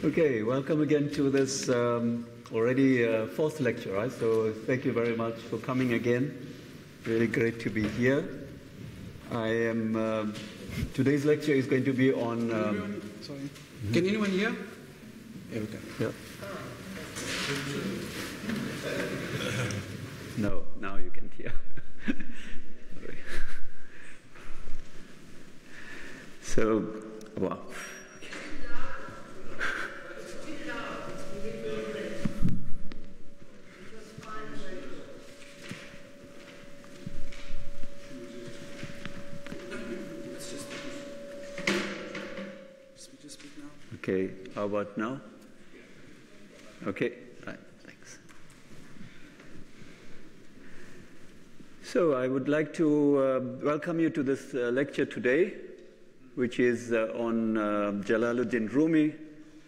Okay, welcome again to this already fourth lecture, right? So thank you very much for coming again. Really great to be here. I am, today's lecture is going to be on... Sorry. Can anyone hear? Yeah, we can. Yeah. No, now you can't hear. Sorry. So, wow. Okay, how about now? Okay, right, thanks. So I would like to welcome you to this lecture today, which is on Jalaluddin Rumi,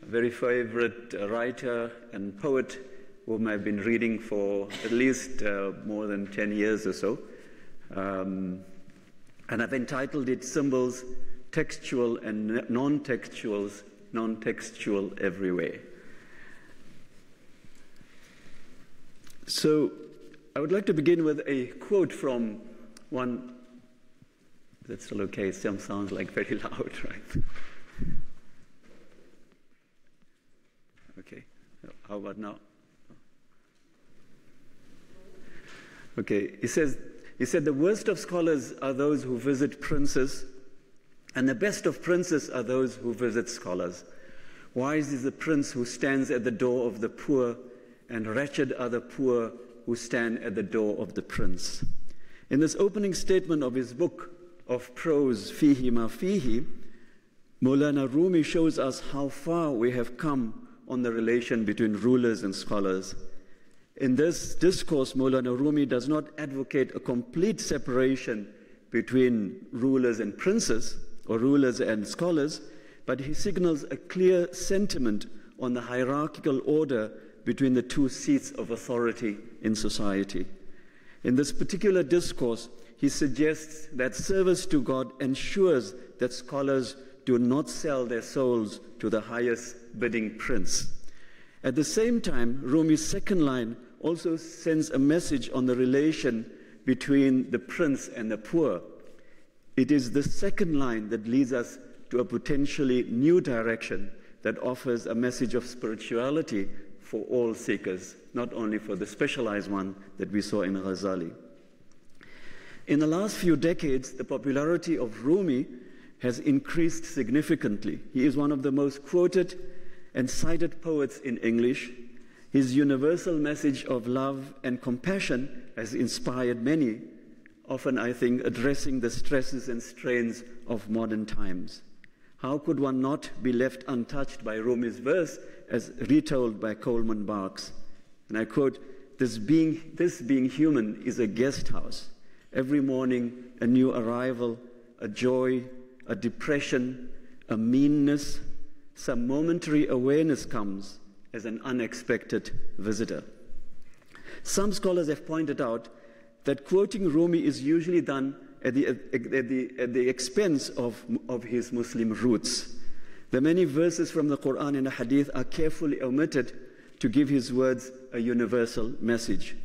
a very favorite writer and poet whom I've been reading for at least more than 10 years or so. And I've entitled it Symbols, Textual and Non-Textual Everywhere. So I would like to begin with a quote from one. That's still okay. Some sounds like very loud, right? Okay. How about now? Okay. He said, the worst of scholars are those who visit princes, and the best of princes are those who visit scholars. Wise is the prince who stands at the door of the poor, and wretched are the poor who stand at the door of the prince. In this opening statement of his book of prose, Fihi Ma Fihi, Maulana Rumi shows us how far we have come on the relation between rulers and scholars. In this discourse, Maulana Rumi does not advocate a complete separation between rulers and princes, or rulers and scholars, but he signals a clear sentiment on the hierarchical order between the two seats of authority in society. In this particular discourse, he suggests that service to God ensures that scholars do not sell their souls to the highest bidding prince. At the same time, Rumi's second line also sends a message on the relation between the prince and the poor. It is the second line that leads us to a potentially new direction that offers a message of spirituality for all seekers, not only for the specialized one that we saw in Ghazali. In the last few decades, the popularity of Rumi has increased significantly. He is one of the most quoted and cited poets in English. His universal message of love and compassion has inspired many, often, I think, addressing the stresses and strains of modern times. How could one not be left untouched by Rumi's verse as retold by Coleman Barks? And I quote, this being human is a guest house. Every morning, a new arrival, a joy, a depression, a meanness, some momentary awareness comes as an unexpected visitor. Some scholars have pointed out that quoting Rumi is usually done at the expense of his Muslim roots. The many verses from the Quran and the Hadith are carefully omitted to give his words a universal message.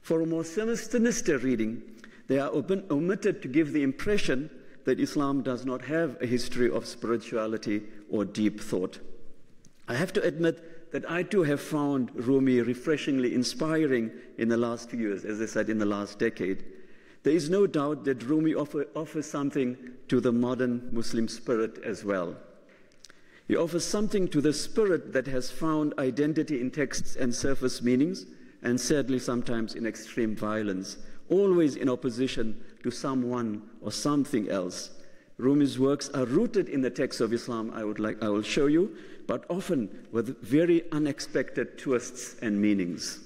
For a more sinister reading, they are omitted to give the impression that Islam does not have a history of spirituality or deep thought. I have to admit that I too have found Rumi refreshingly inspiring in the last few years, as I said, in the last decade. There is no doubt that Rumi offers something to the modern Muslim spirit as well. He offers something to the spirit that has found identity in texts and surface meanings, and sadly sometimes in extreme violence, always in opposition to someone or something else. Rumi's works are rooted in the texts of Islam, I will show you, but often with very unexpected twists and meanings.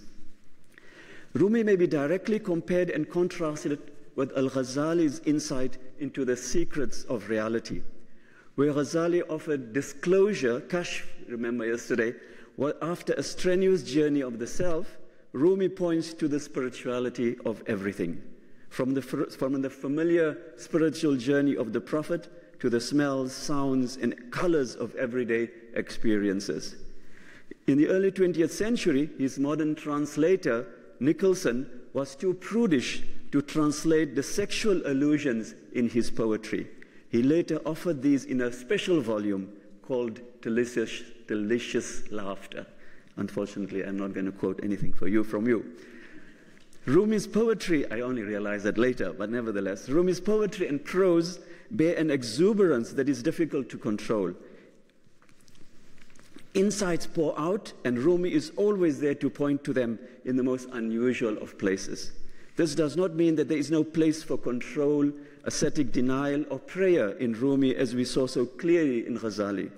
Rumi may be directly compared and contrasted with al-Ghazali's insight into the secrets of reality. Where Ghazali offered disclosure, kashf, remember yesterday, after a strenuous journey of the self, Rumi points to the spirituality of everything. From the familiar spiritual journey of the Prophet to the smells, sounds, and colors of everyday experiences. In the early 20th century, his modern translator, Nicholson, was too prudish to translate the sexual allusions in his poetry. He later offered these in a special volume called Delicious Laughter. Unfortunately, I'm not going to quote anything from you. Rumi's poetry, I only realized that later, but nevertheless, Rumi's poetry and prose bear an exuberance that is difficult to control. Insights pour out, and Rumi is always there to point to them in the most unusual of places. This does not mean that there is no place for control, ascetic denial, or prayer in Rumi, as we saw so clearly in Ghazali.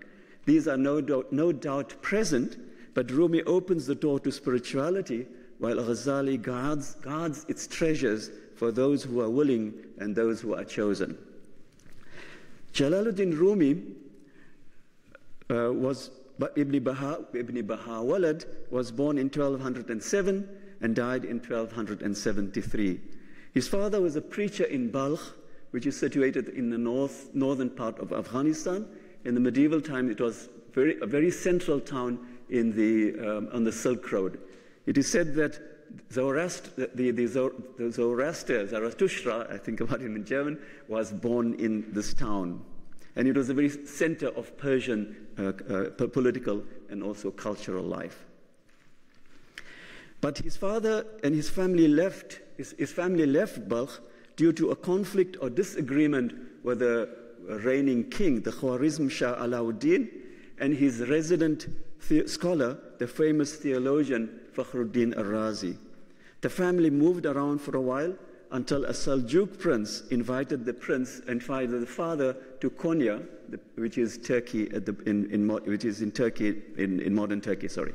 These are no doubt present, but Rumi opens the door to spirituality, while Ghazali guards its treasures for those who are willing and those who are chosen. Jalaluddin Rumi Ibn Baha'u'llah was born in 1207 and died in 1273. His father was a preacher in Balkh, which is situated in the northern part of Afghanistan. In the medieval time, it was a very central town on the Silk Road. It is said that Zarathustra, I think about him in German, was born in this town. And it was the very center of Persian political and also cultural life. But his father and his family left Balkh due to a conflict or disagreement with the reigning king, the Khwarizm Shah Alauddin, and his resident scholar, the famous theologian Fakhruddin Ar-Razi. The family moved around for a while until a Seljuk prince invited the father to Konya, which is Turkey in modern Turkey. Sorry,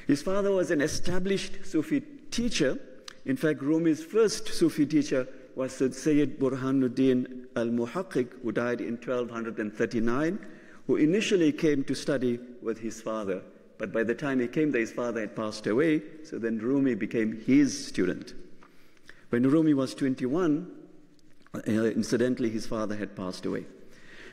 his father was an established Sufi teacher. In fact, Rumi's first Sufi teacher was Sayyid Burhanuddin al-Muhaqqiq, who died in 1239, who initially came to study with his father. But by the time he came there, his father had passed away, so then Rumi became his student. When Rumi was 21, incidentally, his father had passed away.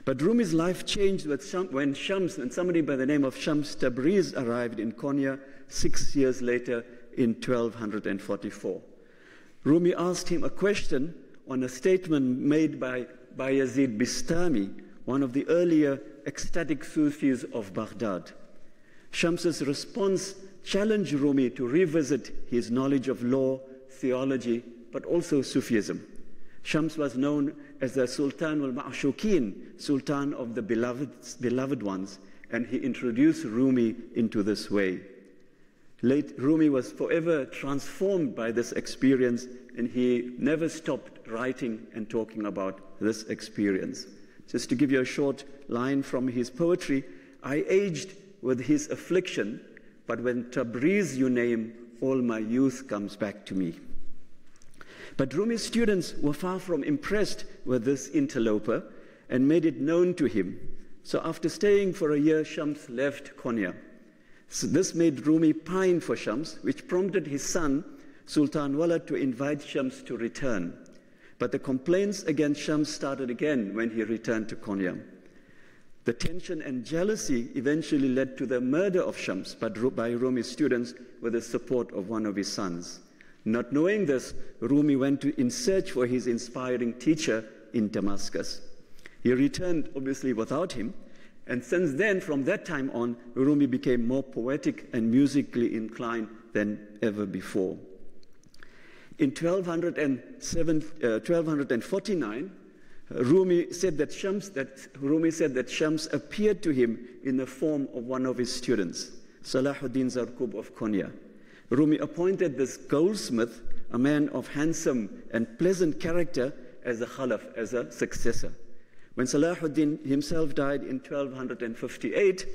But Rumi's life changed when somebody by the name of Shams Tabriz arrived in Konya 6 years later in 1244. Rumi asked him a question on a statement made by Bayazid Bistami, one of the earlier ecstatic Sufis of Baghdad. Shams's response challenged Rumi to revisit his knowledge of law, theology, but also Sufism. Shams was known as the Sultan al-Ma'shukin, Sultan of the beloved ones, and he introduced Rumi into this way. Rumi was forever transformed by this experience, and he never stopped writing and talking about this experience. Just to give you a short line from his poetry, I aged with his affliction, but when Tabriz you name, all my youth comes back to me. But Rumi's students were far from impressed with this interloper and made it known to him. So after staying for a year, Shams left Konya. So this made Rumi pine for Shams, which prompted his son, Sultan Walad, to invite Shams to return. But the complaints against Shams started again when he returned to Konya. The tension and jealousy eventually led to the murder of Shams by Rumi's students with the support of one of his sons. Not knowing this, Rumi went in search for his inspiring teacher in Damascus. He returned, obviously, without him, and since then, from that time on, Rumi became more poetic and musically inclined than ever before. In 1249, Rumi said that Shams appeared to him in the form of one of his students, Salahuddin Zarqub of Konya. Rumi appointed this goldsmith, a man of handsome and pleasant character, as a khalaf, as a successor. When Salahuddin himself died in 1258,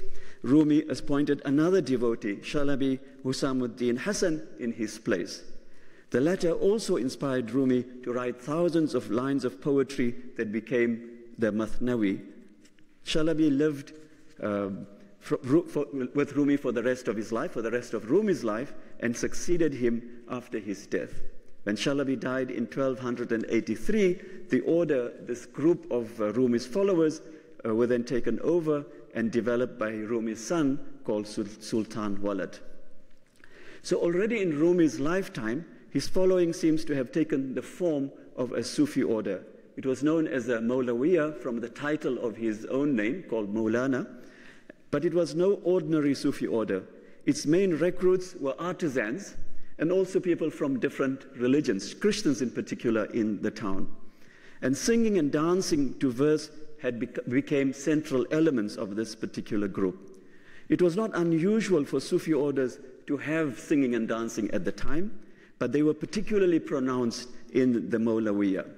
Rumi appointed another devotee, Shalabi Husamuddin Hassan, in his place. The latter also inspired Rumi to write thousands of lines of poetry that became the Mathnawi. Shalabi lived with Rumi for the rest of his life, for the rest of Rumi's life, and succeeded him after his death. When Shalabi died in 1283, this group of Rumi's followers were then taken over and developed by Rumi's son, called Sultan Walid. So already in Rumi's lifetime, his following seems to have taken the form of a Sufi order. It was known as a Mawlawiya from the title of his own name, called Maulana, but it was no ordinary Sufi order. Its main recruits were artisans and also people from different religions, Christians in particular in the town. And singing and dancing to verse became central elements of this particular group. It was not unusual for Sufi orders to have singing and dancing at the time, but they were particularly pronounced in the Mawlawiya.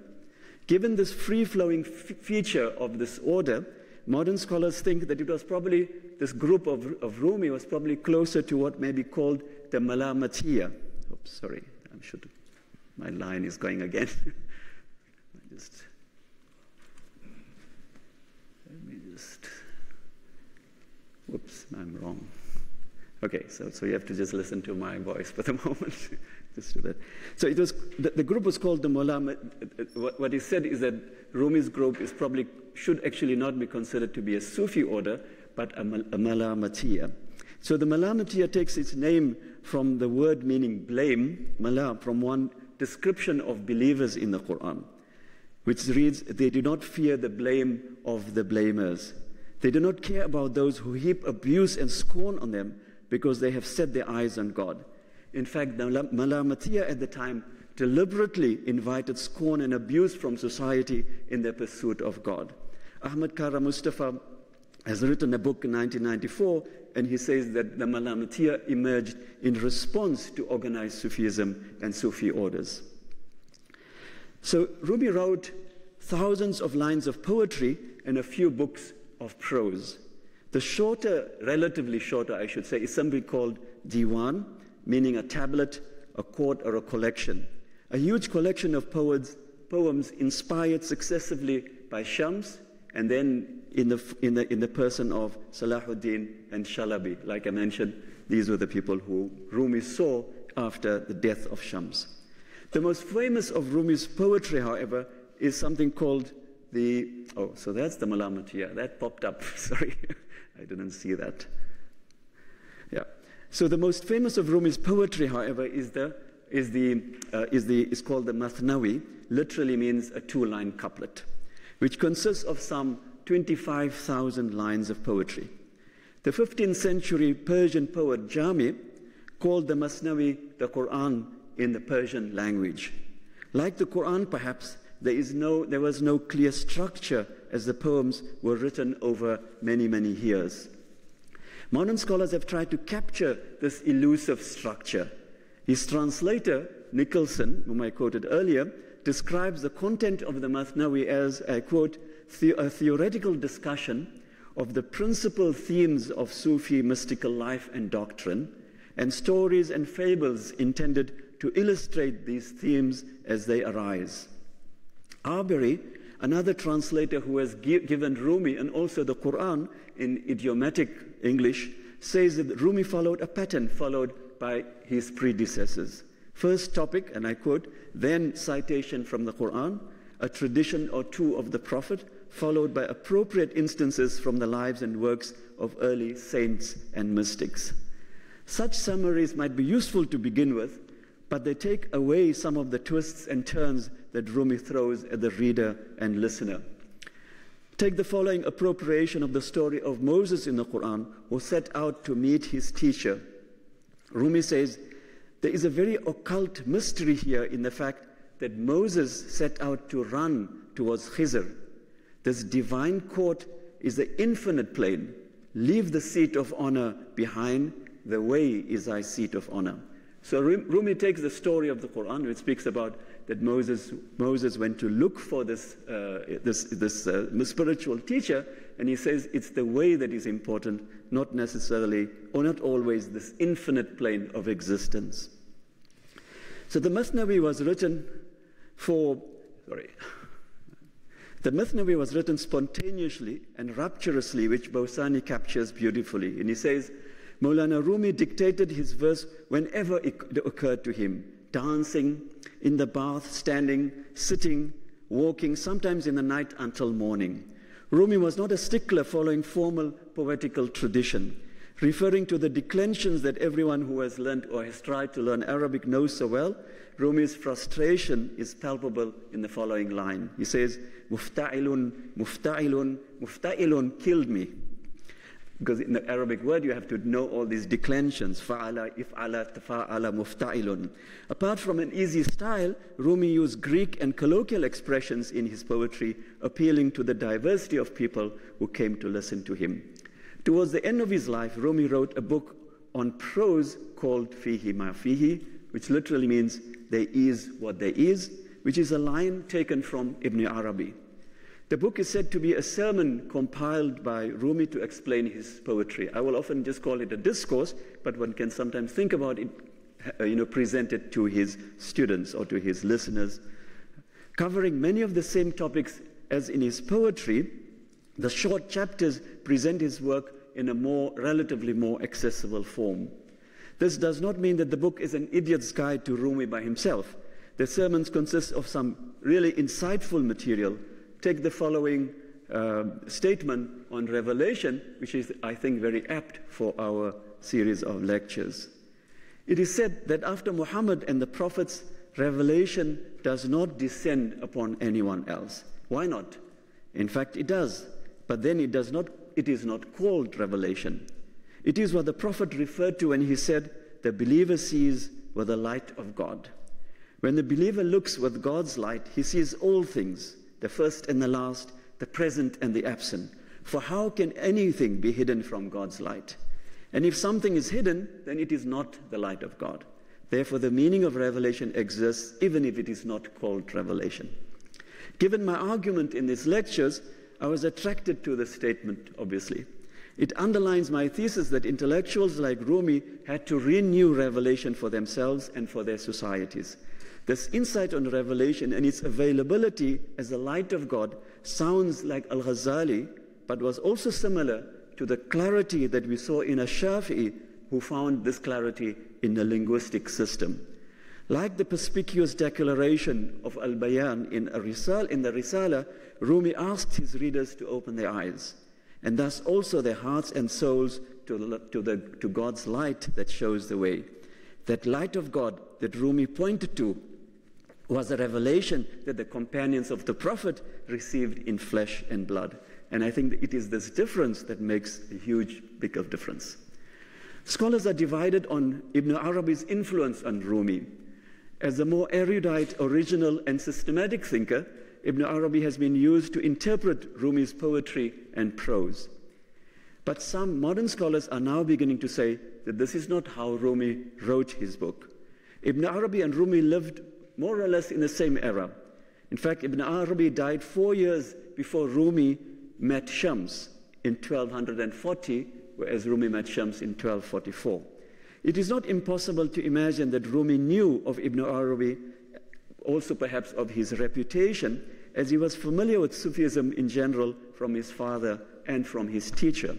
Given this free-flowing feature of this order, modern scholars think that it was probably, this group of Rumi was probably closer to what may be called the Malamatiya. Oops, sorry, my line is going again. Whoops, I'm wrong. Okay, so you have to just listen to my voice for the moment. Just do that. So it was, the group was called the Mullah. What he said is that Rumi's group is probably, should actually not be considered to be a Sufi order, but a Malamatiya. So the Malamatiya takes its name from the word meaning blame, Mala, from one description of believers in the Quran, which reads, they do not fear the blame of the blamers. They do not care about those who heap abuse and scorn on them because they have set their eyes on God. In fact, the Malamatiya at the time deliberately invited scorn and abuse from society in their pursuit of God. Ahmad Kara Mustafa has written a book in 1994, and he says that the Malamatiya emerged in response to organized Sufism and Sufi orders. So Rumi wrote thousands of lines of poetry and a few books of prose. The shorter, relatively shorter, I should say, is something called Diwan, meaning a tablet, a court, or a collection. A huge collection of poems inspired successively by Shams, and then in the person of Salahuddin and Shalabi. Like I mentioned, these were the people who Rumi saw after the death of Shams. The most famous of Rumi's poetry, however, is something called so that's the Malamatiya. That popped up, sorry, I didn't see that. Yeah. So the most famous of Rumi's poetry, however, is called the Mathnawi, literally means a two-line couplet, which consists of some 25,000 lines of poetry. The 15th century Persian poet Jami called the Masnawi the Quran in the Persian language. Like the Quran, perhaps, there was no clear structure as the poems were written over many, many years. Modern scholars have tried to capture this elusive structure. His translator, Nicholson, whom I quoted earlier, describes the content of the Mathnawi as, I quote, a theoretical discussion of the principal themes of Sufi mystical life and doctrine, and stories and fables intended to illustrate these themes as they arise. Arbery, another translator who has given Rumi and also the Quran in idiomatic English, says that Rumi followed a pattern followed by his predecessors. First topic, and I quote, then citation from the Quran, a tradition or two of the Prophet, followed by appropriate instances from the lives and works of early saints and mystics. Such summaries might be useful to begin with, but they take away some of the twists and turns that Rumi throws at the reader and listener. Take the following appropriation of the story of Moses in the Quran, who set out to meet his teacher. Rumi says, there is a very occult mystery here in the fact that Moses set out to run towards Khizr. This divine court is the infinite plane. Leave the seat of honor behind. The way is thy seat of honor. So Rumi takes the story of the Quran, which speaks about that Moses went to look for this spiritual teacher, and he says it's the way that is important, not necessarily or not always this infinite plane of existence. So the Mathnawi was written spontaneously and rapturously, which Bawsani captures beautifully. And he says, Maulana Rumi dictated his verse whenever it occurred to him, dancing, in the bath, standing, sitting, walking, sometimes in the night until morning. Rumi was not a stickler following formal poetical tradition. Referring to the declensions that everyone who has learned or has tried to learn Arabic knows so well, Rumi's frustration is palpable in the following line. He says, mufta'ilun, mufta'ilun, mufta'ilun killed me. Because in the Arabic word, you have to know all these declensions. Fa'ala, if'ala, tafa'ala, mufta'ilun. Apart from an easy style, Rumi used Greek and colloquial expressions in his poetry, appealing to the diversity of people who came to listen to him. Towards the end of his life, Rumi wrote a book on prose called Fihi Ma Fihi, which literally means there is what there is, which is a line taken from Ibn Arabi. The book is said to be a sermon compiled by Rumi to explain his poetry. I will often just call it a discourse, but one can sometimes think about it, present it to his students or to his listeners. Covering many of the same topics as in his poetry, the short chapters present his work in a relatively more accessible form. This does not mean that the book is an idiot's guide to Rumi by himself. The sermons consist of some really insightful material. Take the following statement on revelation, which is, I think, very apt for our series of lectures. It is said that after Muhammad and the prophets, revelation does not descend upon anyone else. Why not? In fact, it does. But then it is not called revelation. It is what the prophet referred to when he said, the believer sees with the light of God. When the believer looks with God's light, he sees all things, the first and the last, the present and the absent. For how can anything be hidden from God's light? And if something is hidden, then it is not the light of God. Therefore, the meaning of revelation exists, even if it is not called revelation. Given my argument in these lectures, I was attracted to the statement, obviously. It underlines my thesis that intellectuals like Rumi had to renew revelation for themselves and for their societies. This insight on revelation and its availability as the light of God sounds like al-Ghazali, but was also similar to the clarity that we saw in al-Shafi'I, who found this clarity in the linguistic system. Like the perspicuous declaration of al-Bayan in the Risala, Rumi asked his readers to open their eyes, and thus also their hearts and souls to God's light that shows the way. That light of God that Rumi pointed to was a revelation that the companions of the Prophet received in flesh and blood. And I think that it is this difference that makes a huge, big difference. Scholars are divided on Ibn Arabi's influence on Rumi. As a more erudite, original, and systematic thinker, Ibn Arabi has been used to interpret Rumi's poetry and prose. But some modern scholars are now beginning to say that this is not how Rumi wrote his book. Ibn Arabi and Rumi lived more or less in the same era. In fact, Ibn Arabi died 4 years before Rumi met Shams in 1240, whereas Rumi met Shams in 1244. It is not impossible to imagine that Rumi knew of Ibn Arabi, also perhaps of his reputation, as he was familiar with Sufism in general from his father and from his teacher.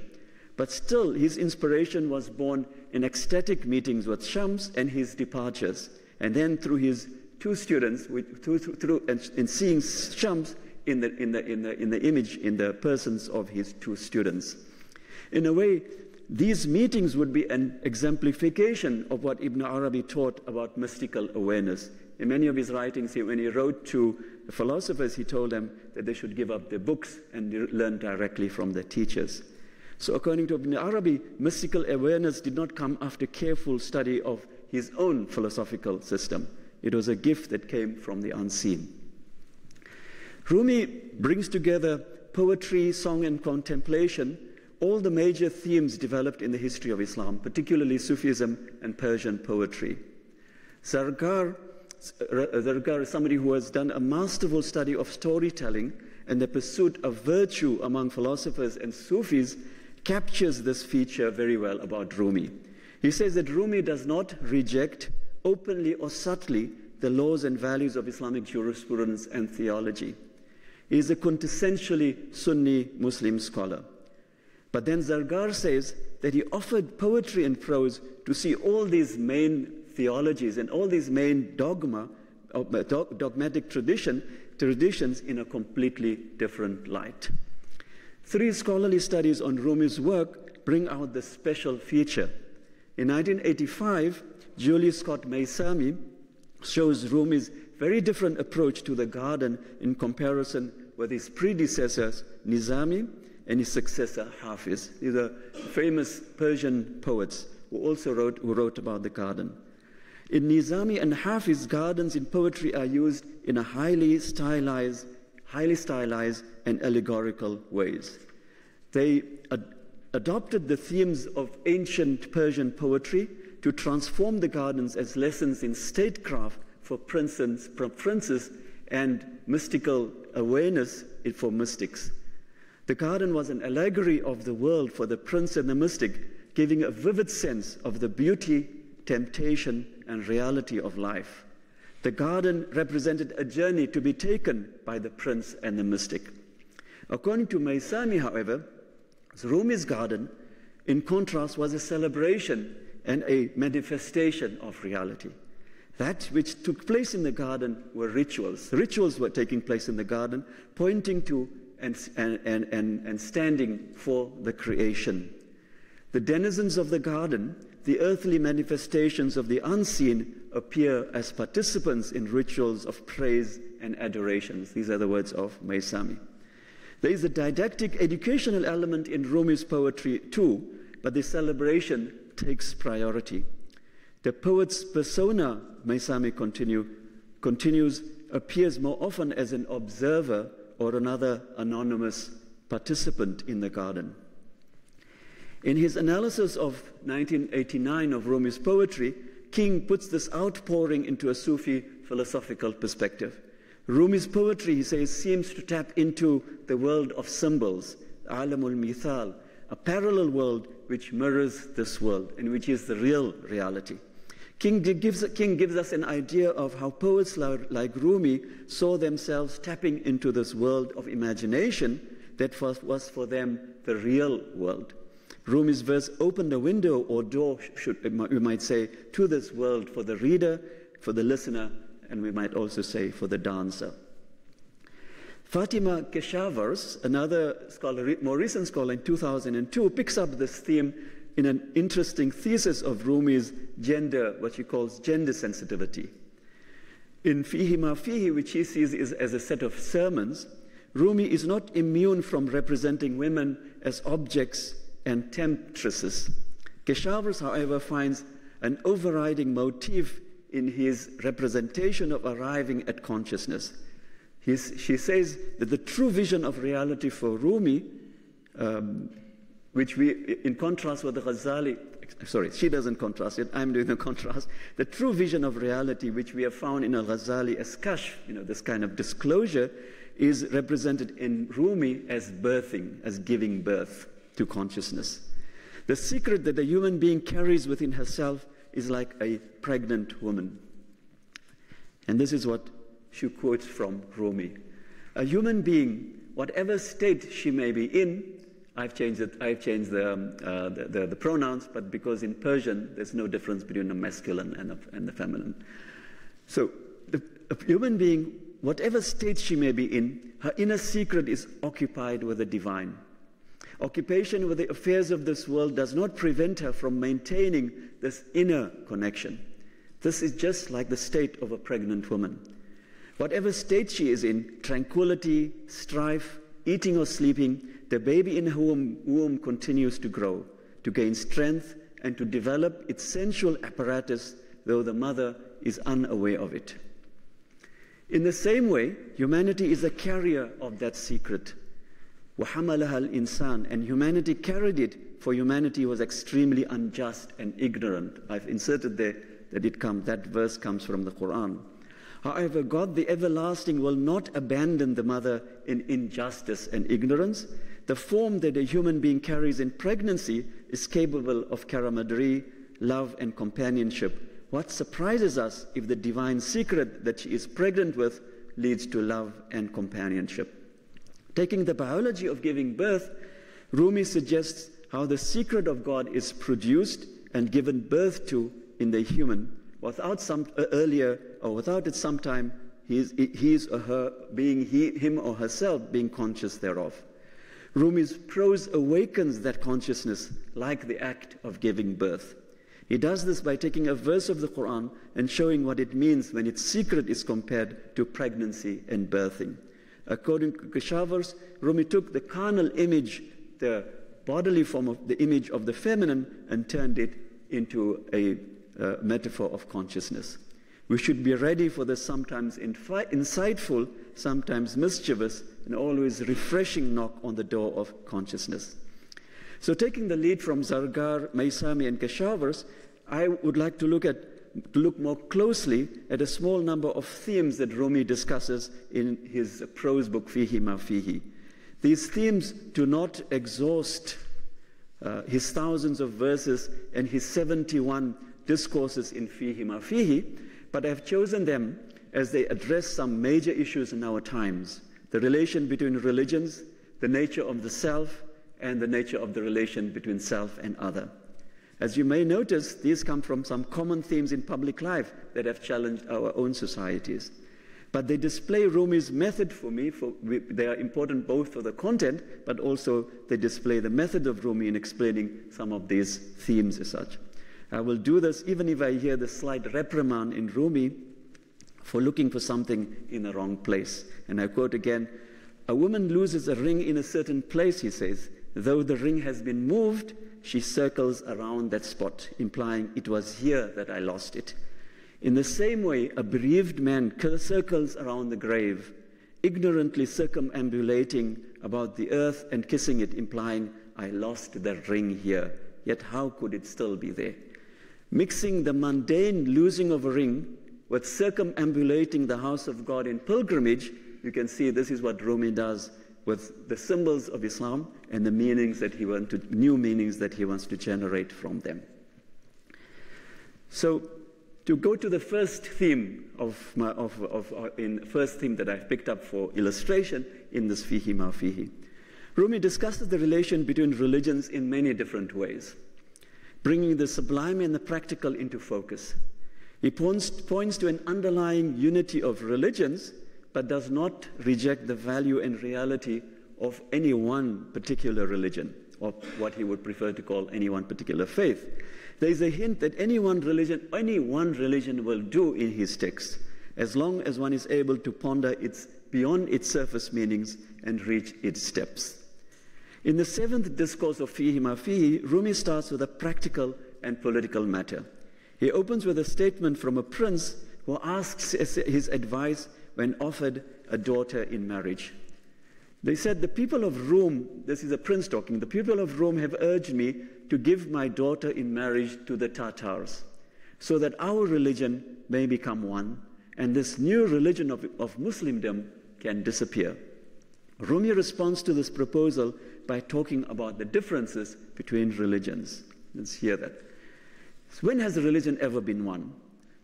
But still, his inspiration was born in ecstatic meetings with Shams and his departures, and then through his two students, and seeing Shams in the image, in the persons of his two students. In a way, these meetings would be an exemplification of what Ibn Arabi taught about mystical awareness. In many of his writings, when he wrote to philosophers, he told them that they should give up their books and learn directly from their teachers. So according to Ibn Arabi, mystical awareness did not come after careful study of his own philosophical system. It was a gift that came from the unseen. Rumi brings together poetry, song, and contemplation, all the major themes developed in the history of Islam, particularly Sufism and Persian poetry. Zargar is somebody who has done a masterful study of storytelling, and the pursuit of virtue among philosophers and Sufis captures this feature very well about Rumi. He says that Rumi does not reject openly or subtly the laws and values of Islamic jurisprudence and theology. He is a quintessentially Sunni Muslim scholar. But then Zargar says that he offered poetry and prose to see all these main theologies and all these main dogmatic traditions in a completely different light. 3 scholarly studies on Rumi's work bring out this special feature. In 1985, Julie Scott Maysami shows Rumi's very different approach to the garden in comparison with his predecessors, Nizami, and his successor, Hafiz. These are famous Persian poets who also wrote about the garden. In Nizami and Hafiz, gardens in poetry are used in a highly stylized and allegorical ways. They adopted the themes of ancient Persian poetry to transform the gardens as lessons in statecraft for princes and mystical awareness for mystics. The garden was an allegory of the world for the prince and the mystic, giving a vivid sense of the beauty, temptation, and reality of life. The garden represented a journey to be taken by the prince and the mystic. According to Maysami, however, Rumi's garden, in contrast, was a celebration and a manifestation of reality. That which took place in the garden were rituals. Rituals were taking place in the garden, pointing to and standing for the creation. The denizens of the garden, the earthly manifestations of the unseen, appear as participants in rituals of praise and adorations. These are the words of Maysami. There is a didactic educational element in Rumi's poetry too, but the celebration takes priority. The poet's persona, Maysami continues, appears more often as an observer or another anonymous participant in the garden. In his analysis of 1989 of Rumi's poetry, King puts this outpouring into a Sufi philosophical perspective. Rumi's poetry, he says, seems to tap into the world of symbols, alamul mithal, a parallel world which mirrors this world and which is the real reality. King gives us an idea of how poets like Rumi saw themselves tapping into this world of imagination that was for them the real world. Rumi's verse opened a window or door, we might say, to this world for the reader, for the listener, and we might also say for the dancer. Fatima Keshavers, another scholar, more recent scholar in 2002, picks up this theme in an interesting thesis of Rumi's gender, what she calls gender sensitivity. In Fihi Ma Fihi, which he sees as a set of sermons, Rumi is not immune from representing women as objects and temptresses. Keshavers, however, finds an overriding motif in his representation of arriving at consciousness. She says that the true vision of reality for Rumi, which we, in contrast with the Ghazali, sorry, she doesn't contrast it, I'm doing the contrast. The true vision of reality, which we have found in al-Ghazali as kashf, this kind of disclosure, is represented in Rumi as birthing, as giving birth to consciousness. The secret that the human being carries within herself is like a pregnant woman. And this is what she quotes from Rumi. A human being, whatever state she may be in, I've changed the pronouns, but because in Persian there's no difference between the masculine and the feminine. So a human being, whatever state she may be in, her inner secret is occupied with the divine. Occupation with the affairs of this world does not prevent her from maintaining this inner connection. This is just like the state of a pregnant woman. Whatever state she is in, tranquility, strife, eating or sleeping, the baby in her womb continues to grow, to gain strength, and to develop its sensual apparatus, though the mother is unaware of it. In the same way, humanity is a carrier of that secret. وَحَمَلَهَا الْإِنسَانِ, and humanity carried it, for humanity was extremely unjust and ignorant. I've inserted there that verse comes from the Quran. However, God the Everlasting will not abandon the mother in injustice and ignorance. The form that a human being carries in pregnancy is capable of camaraderie, love, and companionship. What surprises us if the divine secret that she is pregnant with leads to love and companionship? Taking the biology of giving birth, Rumi suggests how the secret of God is produced and given birth to in the human, without it sometime his or her being him or herself being conscious thereof. Rumi's prose awakens that consciousness like the act of giving birth. He does this by taking a verse of the Quran and showing what it means when its secret is compared to pregnancy and birthing. According to Keshavers, Rumi took the carnal image, the bodily form of the image of the feminine, and turned it into a metaphor of consciousness. We should be ready for the sometimes insightful, sometimes mischievous, and always refreshing knock on the door of consciousness. So taking the lead from Zargar, Maisami, and Keshavers, I would like to look more closely at a small number of themes that Rumi discusses in his prose book, Fihi Ma Fihi. These themes do not exhaust his thousands of verses and his 71 discourses in Fihi Ma Fihi, but I've chosen them as they address some major issues in our times: the relation between religions, the nature of the self, and the nature of the relation between self and other. As you may notice, these come from some common themes in public life that have challenged our own societies. But they display Rumi's method for me. They are important both for the content, but also they display the method of Rumi in explaining some of these themes as such. I will do this even if I hear the slight reprimand in Rumi for looking for something in the wrong place. And I quote again, "A woman loses a ring in a certain place," he says. "Though the ring has been moved, she circles around that spot, implying it was here that I lost it. In the same way, a bereaved man circles around the grave, ignorantly circumambulating about the earth and kissing it, implying, I lost the ring here, yet how could it still be there? Mixing the mundane losing of a ring with circumambulating the house of God in pilgrimage, you can see this is what Rumi does with the symbols of Islam and the meanings that he wants to, new meanings that he wants to generate from them. So, to go to the first theme first theme that I've picked up for illustration in this Fihi Ma Fihi, Rumi discusses the relation between religions in many different ways, bringing the sublime and the practical into focus. He points to an underlying unity of religions, but does not reject the value and reality of any one particular religion, or what he would prefer to call any one particular faith. There is a hint that any one religion will do in his text, as long as one is able to ponder beyond its surface meanings and reach its depths. In the seventh discourse of Fihi Ma Fihi, Rumi starts with a practical and political matter. He opens with a statement from a prince who asks his advice when offered a daughter in marriage. They said, "The people of Rome," this is a prince talking, "the people of Rome have urged me to give my daughter in marriage to the Tatars, so that our religion may become one, and this new religion of Muslimdom can disappear." Rumi responds to this proposal by talking about the differences between religions. Let's hear that. So when has a religion ever been one?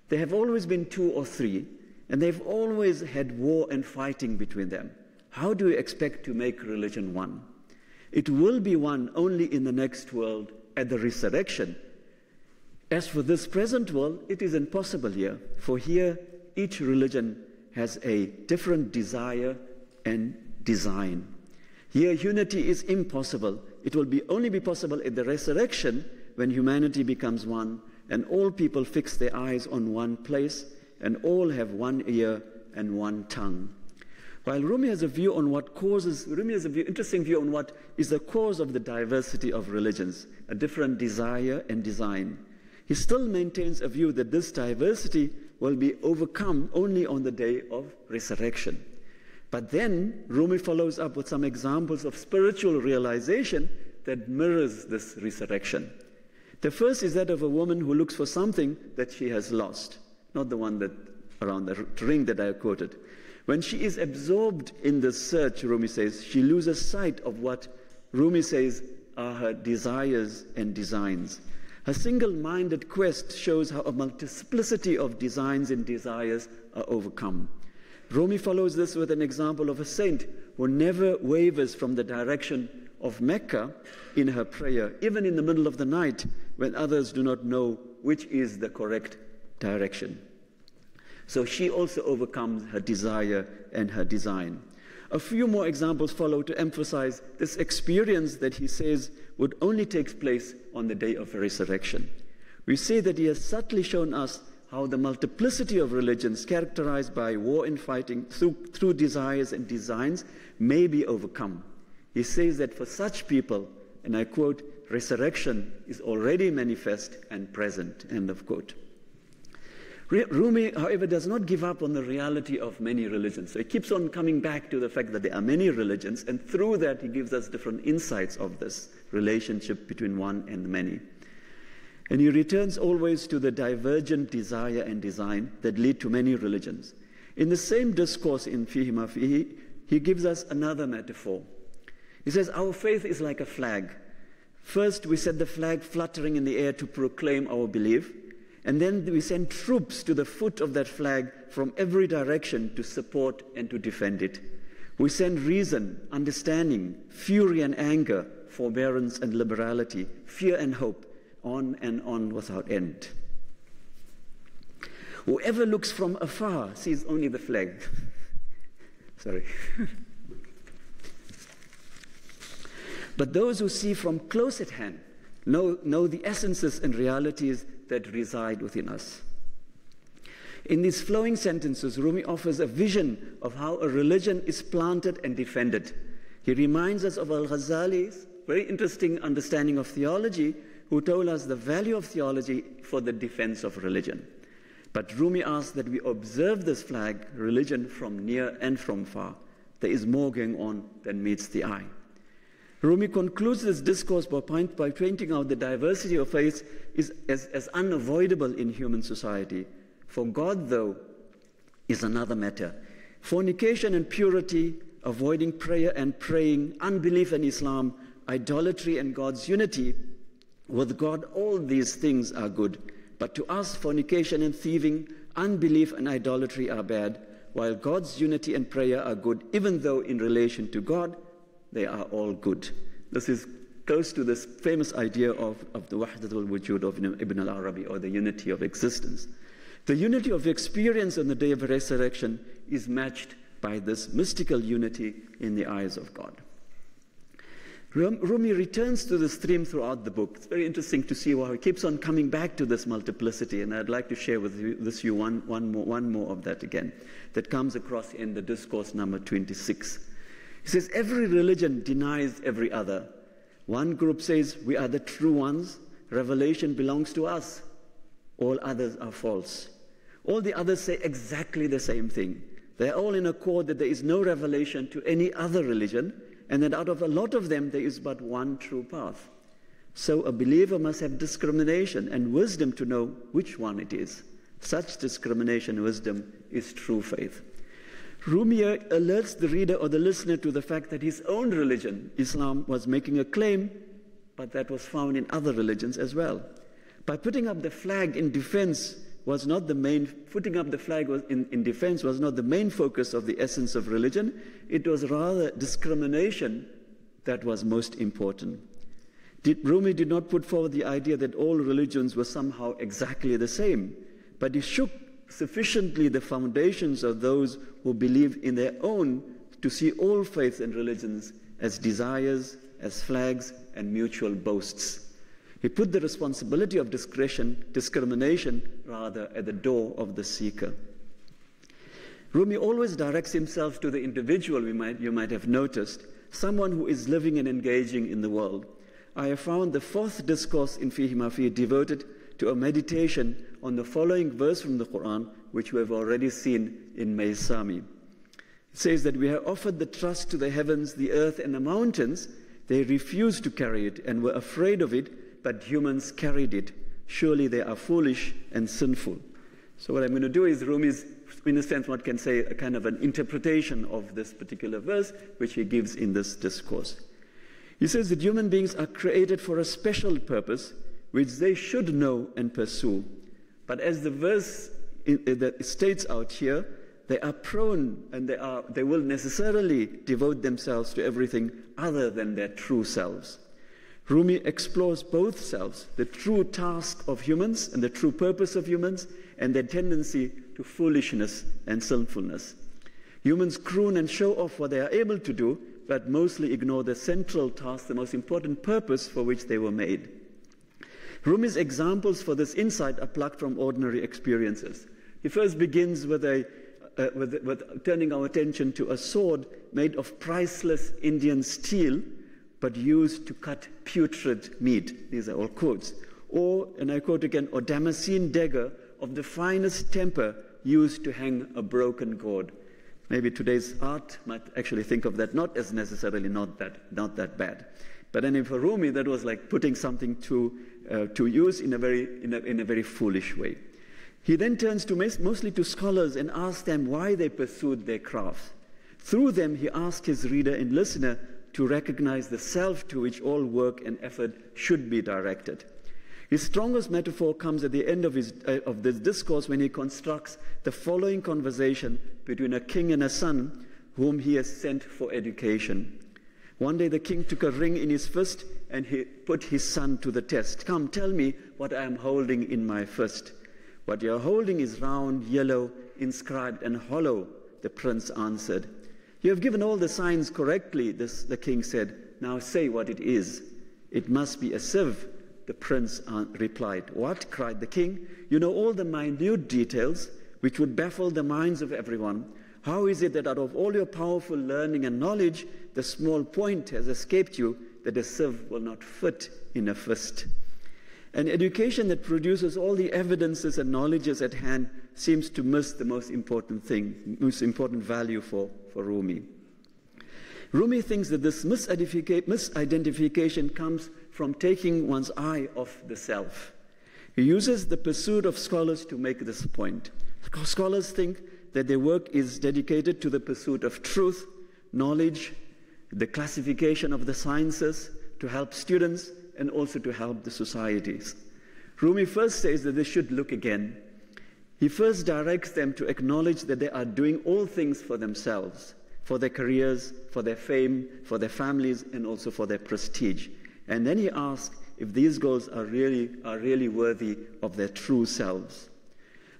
There have always been two or three, and they've always had war and fighting between them. How do we expect to make religion one? It will be one only in the next world at the resurrection. As for this present world, it is impossible here, for here each religion has a different desire and design. Here unity is impossible. It will only be possible at the resurrection, when humanity becomes one and all people fix their eyes on one place and all have one ear and one tongue. While Rumi has a view on interesting view on what is the cause of the diversity of religions, a different desire and design, he still maintains a view that this diversity will be overcome only on the day of resurrection. But then Rumi follows up with some examples of spiritual realization that mirrors this resurrection. The first is that of a woman who looks for something that she has lost, not the one around the ring that I quoted. When she is absorbed in this search, Rumi says, she loses sight of what Rumi says are her desires and designs. Her single-minded quest shows how a multiplicity of designs and desires are overcome. Rumi follows this with an example of a saint who never wavers from the direction of Mecca in her prayer, even in the middle of the night when others do not know which is the correct direction. So she also overcomes her desire and her design. A few more examples follow to emphasize this experience that he says would only take place on the day of resurrection. We say that he has subtly shown us how the multiplicity of religions characterized by war and fighting through desires and designs may be overcome. He says that for such people, and I quote, resurrection is already manifest and present, end of quote. Rumi, however, does not give up on the reality of many religions. So he keeps on coming back to the fact that there are many religions, and through that he gives us different insights of this relationship between one and many. And he returns always to the divergent desire and design that lead to many religions. In the same discourse in Fihi Ma Fihi, he gives us another metaphor. He says, our faith is like a flag. First, we set the flag fluttering in the air to proclaim our belief, and then we send troops to the foot of that flag from every direction to support and to defend it. We send reason, understanding, fury and anger, forbearance and liberality, fear and hope, on and on without end. Whoever looks from afar sees only the flag. Sorry. But those who see from close at hand know the essences and realities that reside within us. In these flowing sentences, Rumi offers a vision of how a religion is planted and defended. He reminds us of Al-Ghazali's very interesting understanding of theology, who told us the value of theology for the defense of religion. But Rumi asks that we observe this flag, religion, from near and from far. There is more going on than meets the eye. Rumi concludes this discourse by pointing out the diversity of faiths is as unavoidable in human society. For God, though, is another matter. Fornication and purity, avoiding prayer and praying, unbelief and Islam, idolatry and God's unity, with God, all these things are good. But to us, fornication and thieving, unbelief and idolatry are bad, while God's unity and prayer are good, even though in relation to God, they are all good. This is close to this famous idea of the Wahdatul Wujud of Ibn al-Arabi, or the unity of existence. The unity of experience on the day of resurrection is matched by this mystical unity in the eyes of God. Rumi returns to this theme throughout the book. It's very interesting to see how he keeps on coming back to this multiplicity, and I'd like to share with you one more of that again, that comes across in the discourse number 26. He says, every religion denies every other. One group says, we are the true ones, revelation belongs to us. All others are false. All the others say exactly the same thing. They're all in accord that there is no revelation to any other religion, and that out of a lot of them, there is but one true path. So a believer must have discrimination and wisdom to know which one it is. Such discrimination and wisdom is true faith. Rumi alerts the reader or the listener to the fact that his own religion, Islam, was making a claim, but that was found in other religions as well. By putting up the flag in defense was not the main, putting up the flag in defense was not the main focus of the essence of religion. It was rather discrimination that was most important. Rumi did not put forward the idea that all religions were somehow exactly the same, but he shook sufficiently the foundations of those who believe in their own to see all faiths and religions as desires, as flags, and mutual boasts. He put the responsibility of discrimination rather at the door of the seeker. Rumi always directs himself to the individual, you might have noticed, someone who is living and engaging in the world. I have found the fourth discourse in Fihi Ma Fihi devoted to a meditation on the following verse from the Quran, which we have already seen in Maysami. It says that we have offered the trust to the heavens, the earth, and the mountains. They refused to carry it and were afraid of it, but humans carried it. Surely they are foolish and sinful. So what I'm going to do is Rumi's, in a sense, one can say a kind of an interpretation of this particular verse, which he gives in this discourse. He says that human beings are created for a special purpose, which they should know and pursue. But as the verse that states out here, they are prone and they will necessarily devote themselves to everything other than their true selves. Rumi explores both selves, the true task of humans and the true purpose of humans, and their tendency to foolishness and sinfulness. Humans croon and show off what they are able to do, but mostly ignore the central task, the most important purpose for which they were made. Rumi's examples for this insight are plucked from ordinary experiences. He first begins with turning our attention to a sword made of priceless Indian steel, but used to cut putrid meat. These are all quotes. Or, and I quote again, or Damascene dagger of the finest temper used to hang a broken gourd. Maybe today's art might actually think of that not as necessarily not that bad. But anyway, for Rumi, that was like putting something to use in a very foolish way. He then turns to mostly to scholars and asks them why they pursued their crafts. Through them, he asks his reader and listener to recognize the self to which all work and effort should be directed. His strongest metaphor comes at the end of this discourse when he constructs the following conversation between a king and a son whom he has sent for education. One day the king took a ring in his fist and he put his son to the test. Come, tell me what I am holding in my fist. What you are holding is round, yellow, inscribed and hollow, the prince answered. You have given all the signs correctly, the king said. Now say what it is. It must be a sieve, the prince replied. What? Cried the king. You know all the minute details which would baffle the minds of everyone. How is it that out of all your powerful learning and knowledge, the small point has escaped you that a sieve will not fit in a fist? An education that produces all the evidences and knowledges at hand seems to miss the most important thing, most important value for Rumi. Rumi thinks that this misidentification comes from taking one's eye off the self. He uses the pursuit of scholars to make this point. Scholars think that their work is dedicated to the pursuit of truth, knowledge, the classification of the sciences, to help students and also to help the societies. Rumi first says that they should look again. He first directs them to acknowledge that they are doing all things for themselves, for their careers, for their fame, for their families, and also for their prestige. And then he asks if these goals are really worthy of their true selves.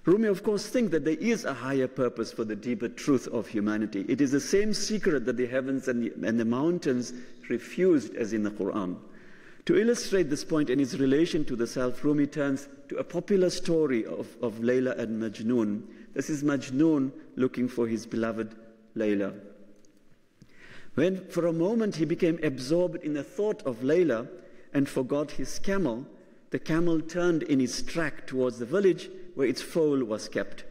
Rumi, of course, thinks that there is a higher purpose for the deeper truth of humanity. It is the same secret that the heavens and the mountains refused as in the Quran. To illustrate this point in its relation to the self, Rumi turns to a popular story of Layla and Majnun. This is Majnun looking for his beloved Layla. When for a moment he became absorbed in the thought of Layla and forgot his camel, the camel turned in its track towards the village where its foal was kept.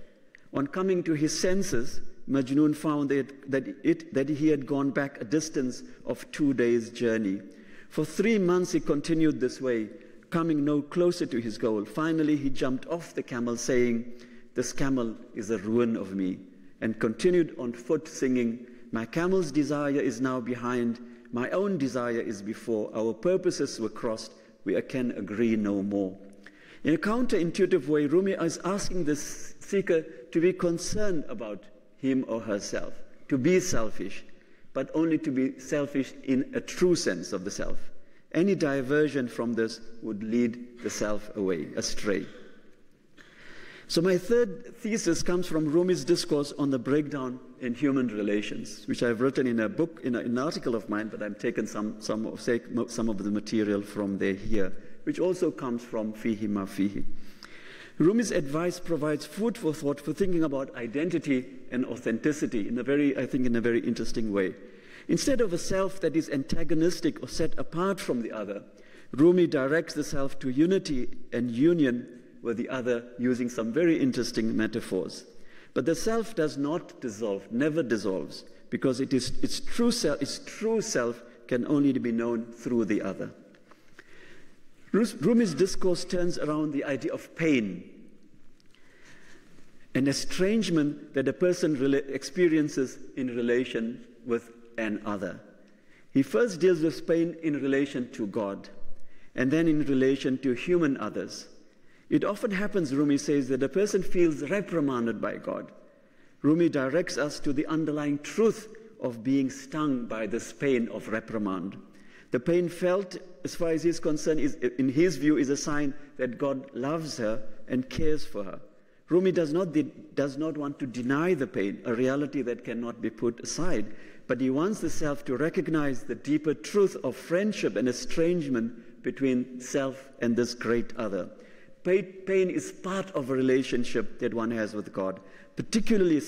On coming to his senses, Majnun found that he had gone back a distance of 2 days' journey. For 3 months he continued this way, coming no closer to his goal. Finally he jumped off the camel, saying, "This camel is a ruin of me," and continued on foot singing, "My camel's desire is now behind, my own desire is before, our purposes were crossed, we can agree no more." In a counterintuitive way, Rumi is asking this seeker to be concerned about him or herself, to be selfish, but only to be selfish in a true sense of the self. Any diversion from this would lead the self astray. So my third thesis comes from Rumi's discourse on the breakdown in human relations, which I've written in a book, in an article of mine, but I've taken some of the material from there here, which also comes from Fihi Ma Fihi. Rumi's advice provides food for thought for thinking about identity and authenticity in a very interesting way. Instead of a self that is antagonistic or set apart from the other, Rumi directs the self to unity and union with the other using some very interesting metaphors. But the self does not dissolve, never dissolves, because its true self can only be known through the other. Rumi's discourse turns around the idea of pain, an estrangement that a person experiences in relation with an other. He first deals with pain in relation to God, and then in relation to human others. It often happens, Rumi says, that a person feels reprimanded by God. Rumi directs us to the underlying truth of being stung by this pain of reprimand. The pain felt, as far as he's concerned, in his view, is a sign that God loves her and cares for her. Rumi does not want to deny the pain, a reality that cannot be put aside, but he wants the self to recognize the deeper truth of friendship and estrangement between self and this great other. Pain is part of a relationship that one has with God, particularly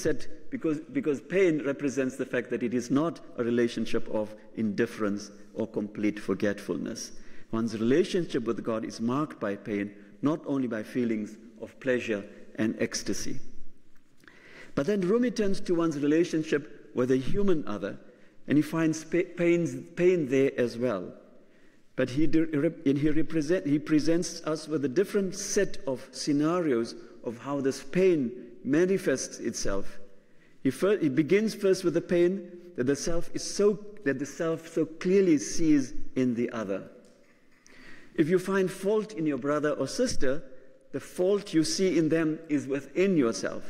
because pain represents the fact that it is not a relationship of indifference or complete forgetfulness. One's relationship with God is marked by pain, not only by feelings of pleasure and ecstasy. But then Rumi turns to one's relationship with a human other, and he finds pain there as well. But he presents us with a different set of scenarios of how this pain manifests itself. He begins first with the pain that the self so clearly sees in the other. If you find fault in your brother or sister, the fault you see in them is within yourself.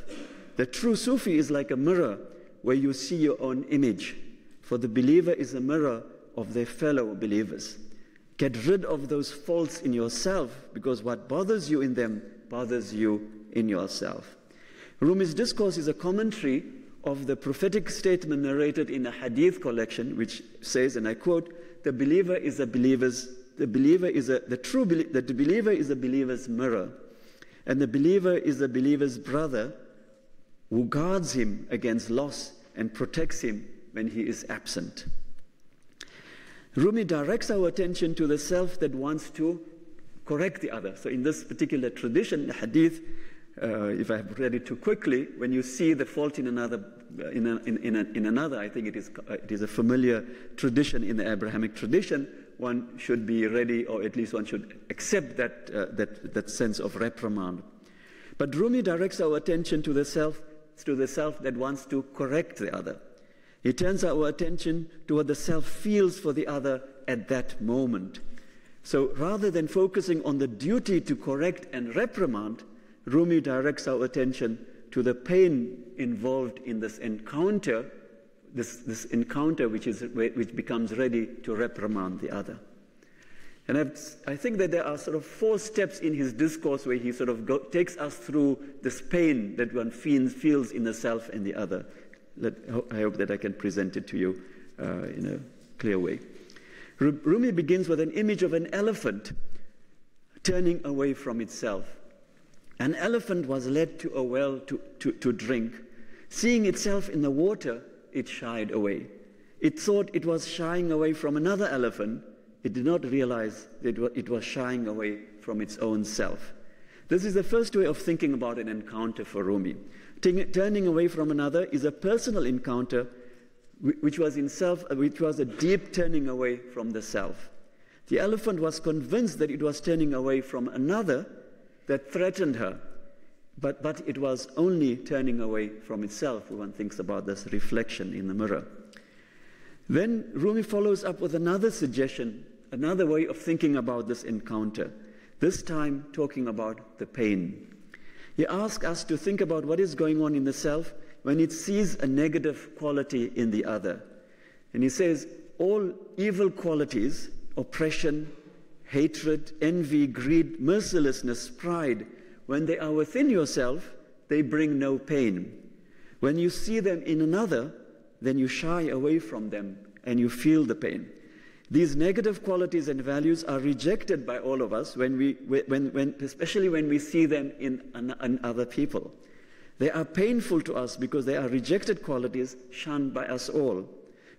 The true Sufi is like a mirror where you see your own image, for the believer is a mirror of their fellow believers. Get rid of those faults in yourself, because what bothers you in them bothers you in yourself. Rumi's discourse is a commentary of the prophetic statement narrated in a hadith collection, which says, and I quote, the believer is a believer's mirror, and the believer is the believer's brother who guards him against loss and protects him when he is absent. Rumi directs our attention to the self that wants to correct the other. So in this particular tradition, the hadith, if I have read it too quickly, when you see the fault in another, I think it is a familiar tradition in the Abrahamic tradition. One should be ready, or at least one should accept that sense of reprimand. But Rumi directs our attention to the self that wants to correct the other. He turns our attention to what the self feels for the other at that moment. So rather than focusing on the duty to correct and reprimand, Rumi directs our attention to the pain involved in this encounter, this encounter which becomes ready to reprimand the other. And I think that there are sort of 4 steps in his discourse where he sort of takes us through this pain that one feels in the self and the other. I hope that I can present it to you in a clear way. Rumi begins with an image of an elephant turning away from itself. An elephant was led to a well to drink. Seeing itself in the water, it shied away. It thought it was shying away from another elephant. It did not realize that it was shying away from its own self. This is the first way of thinking about an encounter for Rumi. Turning away from another is a personal encounter which was a deep turning away from the self. The elephant was convinced that it was turning away from another that threatened her, but it was only turning away from itself when one thinks about this reflection in the mirror. Then Rumi follows up with another suggestion, another way of thinking about this encounter, this time talking about the pain. He asks us to think about what is going on in the self when it sees a negative quality in the other. And he says, all evil qualities, oppression, hatred, envy, greed, mercilessness, pride, when they are within yourself, they bring no pain. When you see them in another, then you shy away from them and you feel the pain. These negative qualities and values are rejected by all of us, especially when we see them in other people. They are painful to us because they are rejected qualities shunned by us all.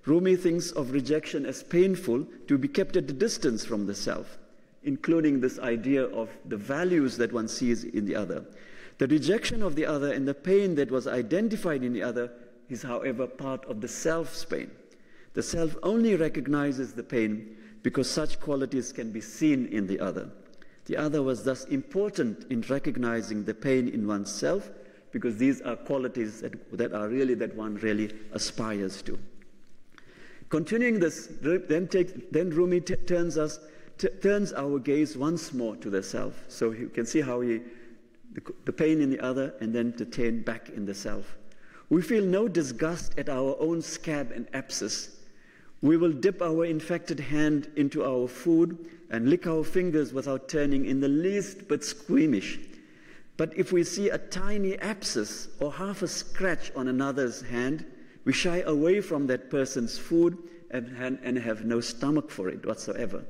Rumi thinks of rejection as painful to be kept at a distance from the self, including this idea of the values that one sees in the other. The rejection of the other and the pain that was identified in the other is, however, part of the self's pain. The self only recognizes the pain because such qualities can be seen in the other. The other was thus important in recognizing the pain in oneself, because these are qualities that one really aspires to. Continuing this, then Rumi turns our gaze once more to the self. So you can see how the pain in the other, and then to turn back in the self. We feel no disgust at our own scab and abscess. We will dip our infected hand into our food and lick our fingers without turning in the least bit squeamish. But if we see a tiny abscess or half a scratch on another's hand, we shy away from that person's food and have no stomach for it whatsoever.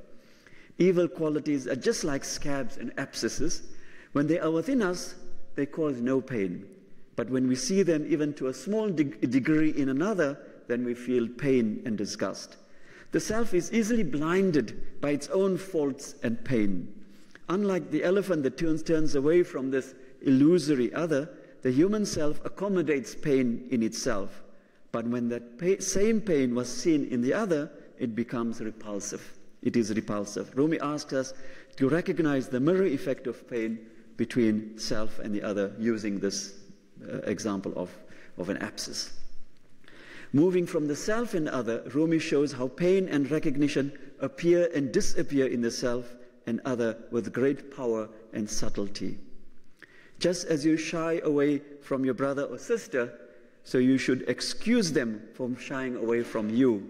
Evil qualities are just like scabs and abscesses. When they are within us, they cause no pain. But when we see them even to a small degree in another, then we feel pain and disgust. The self is easily blinded by its own faults and pain. Unlike the elephant that turns away from this illusory other, the human self accommodates pain in itself. But when that same pain was seen in the other, it becomes repulsive. It is repulsive. Rumi asks us to recognize the mirror effect of pain between self and the other, using this example of an abscess. Moving from the self and other, Rumi shows how pain and recognition appear and disappear in the self and other with great power and subtlety. Just as you shy away from your brother or sister, so you should excuse them from shying away from you.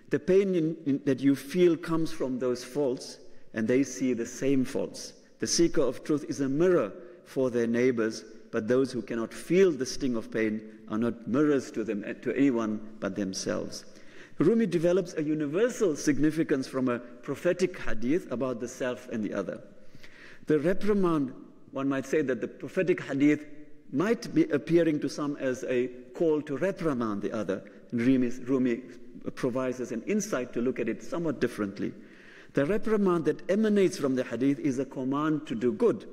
The pain that you feel comes from those faults, and they see the same faults. The seeker of truth is a mirror for their neighbors, but those who cannot feel the sting of pain are not mirrors to them, to anyone but themselves. Rumi develops a universal significance from a prophetic hadith about the self and the other. The reprimand, one might say that the prophetic hadith might be appearing to some as a call to reprimand the other. Rumi provides us an insight to look at it somewhat differently. The reprimand that emanates from the hadith is a command to do good.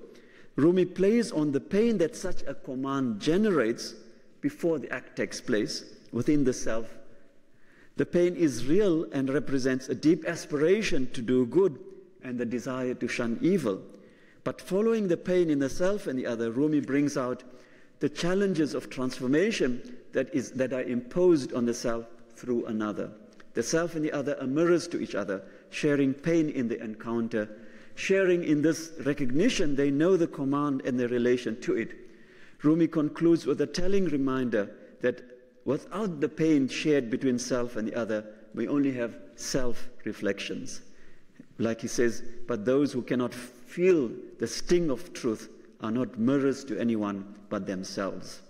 Rumi plays on the pain that such a command generates before the act takes place within the self. The pain is real and represents a deep aspiration to do good and the desire to shun evil. But following the pain in the self and the other, Rumi brings out the challenges of transformation that are imposed on the self through another. The self and the other are mirrors to each other, sharing pain in the encounter. Sharing in this recognition, they know the command and their relation to it. Rumi concludes with a telling reminder that without the pain shared between self and the other, we only have self-reflections. Like he says, but those who cannot feel the sting of truth are not mirrors to anyone but themselves.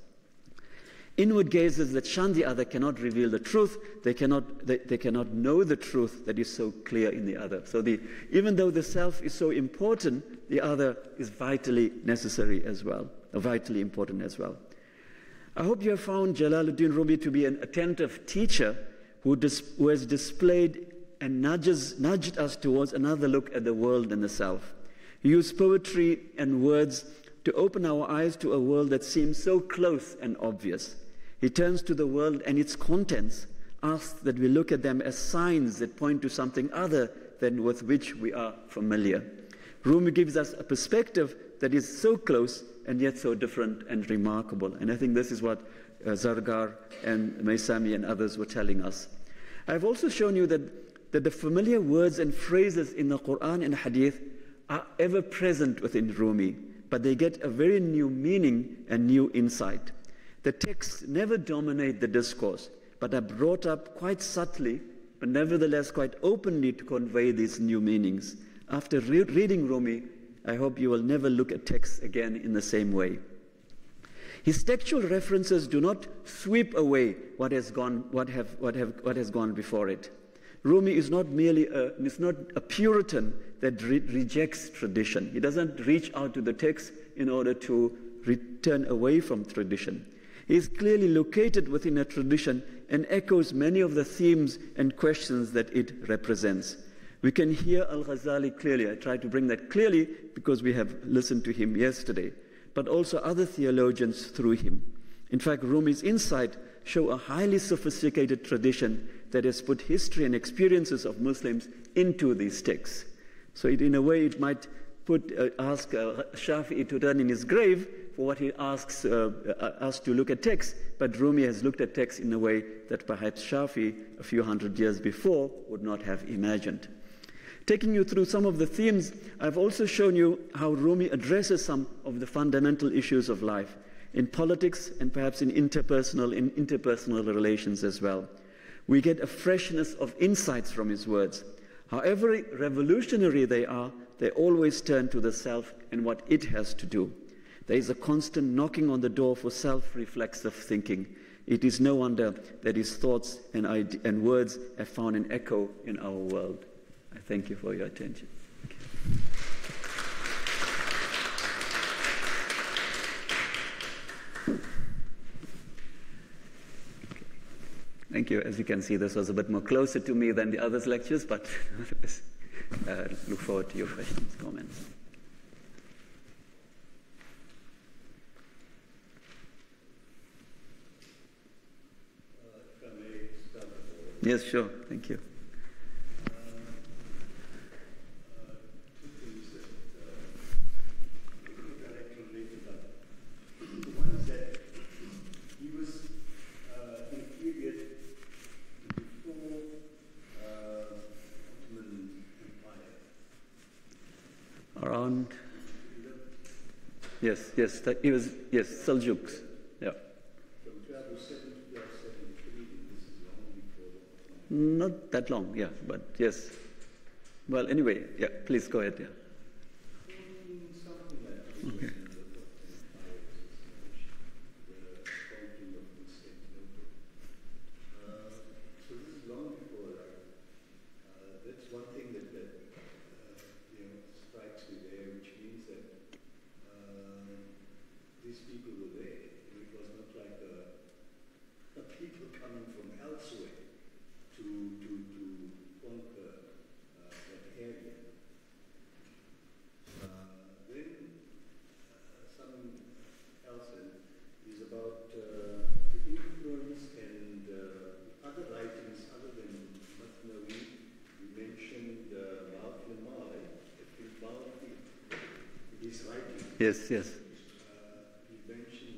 Inward gazers that shun the other cannot reveal the truth. They cannot know the truth that is so clear in the other. So even though the self is so important, the other is vitally necessary as well, vitally important as well. I hope you have found Jalaluddin Rumi to be an attentive teacher who has displayed and nudged us towards another look at the world and the self. He used poetry and words to open our eyes to a world that seems so close and obvious. He turns to the world and its contents, asks that we look at them as signs that point to something other than with which we are familiar. Rumi gives us a perspective that is so close and yet so different and remarkable. And I think this is what Zargar and Maysami and others were telling us. I've also shown you that the familiar words and phrases in the Quran and Hadith are ever present within Rumi, but they get a very new meaning and new insight. The texts never dominate the discourse, but are brought up quite subtly, but nevertheless quite openly to convey these new meanings. After reading Rumi, I hope you will never look at texts again in the same way. His textual references do not sweep away what has gone before it. Rumi is not merely a Puritan that rejects tradition. He doesn't reach out to the text in order to turn away from tradition. He is clearly located within a tradition and echoes many of the themes and questions that it represents. We can hear Al-Ghazali clearly. I tried to bring that clearly because we have listened to him yesterday, but also other theologians through him. In fact, Rumi's insight show a highly sophisticated tradition that has put history and experiences of Muslims into these texts. So in a way, it might ask Shafi'i to turn in his grave for what he asks us to look at texts, but Rumi has looked at texts in a way that perhaps Shafi'i, a few hundred years before, would not have imagined. Taking you through some of the themes, I've also shown you how Rumi addresses some of the fundamental issues of life, in politics and perhaps in interpersonal relations as well. We get a freshness of insights from his words. However revolutionary they are, they always turn to the self and what it has to do. There is a constant knocking on the door for self-reflexive thinking. It is no wonder that his thoughts and words have found an echo in our world. I thank you for your attention. Thank you. As you can see, this was a bit more closer to me than the others' lectures, but look forward to your questions, comments. If I may start. Yes, sure. Thank you. Two things that directly related. One is that he was in a period before Ottoman Empire. Around. Yes, he was, yes, Seljuks. Yeah. From 1207 to 1273, this is long before the Ottoman. Not that long, yeah, but yes. Well, anyway, yeah, please go ahead, yeah. Something like this. Okay. So this is long before. That's one thing that strikes me there, which means that these people were there. It was not like a people coming from elsewhere to conquer that area. Then something else is about the influence and other writings other than Masnavi. You mentioned Ma'al his writing. Yes. You mentioned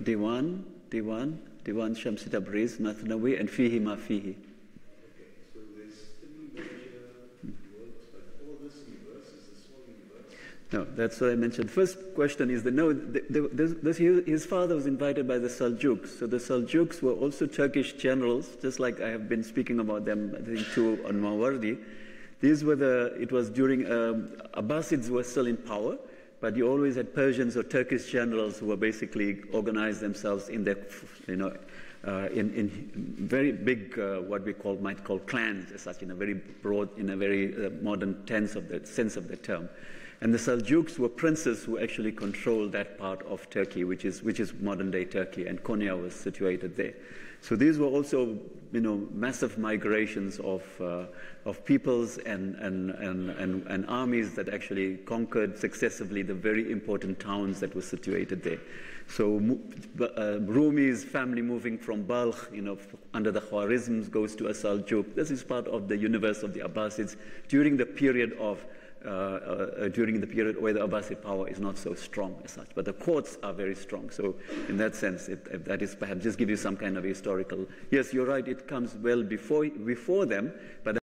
Diwan, Shamsi Tabriz, Mathnawi, and Fihi Ma Fihi. Okay, so there's three major works, but all this in verses, this whole in verse. No, that's what I mentioned. First question is his father was invited by the Seljuks. So the Seljuks were also Turkish generals, just like I have been speaking about them, I think, too, on Mawardi. It was during, Abbasids were still in power, but you always had Persians or Turkish generals who were basically organized themselves in their, in very big, what we might call clans, as such, in a very broad, in a very modern sense of the term. And the Seljuks were princes who actually controlled that part of Turkey, which is modern-day Turkey, and Konya was situated there. So these were also, massive migrations of peoples and armies that actually conquered successively the very important towns that were situated there. So Rumi's family moving from Balkh, under the Khwarizms, goes to a Seljuk. This is part of the universe of the Abbasids during the period where the Abbasid power is not so strong as such, but the courts are very strong. So in that sense, that is perhaps just give you some kind of historical. Yes, you're right. It comes well before them, but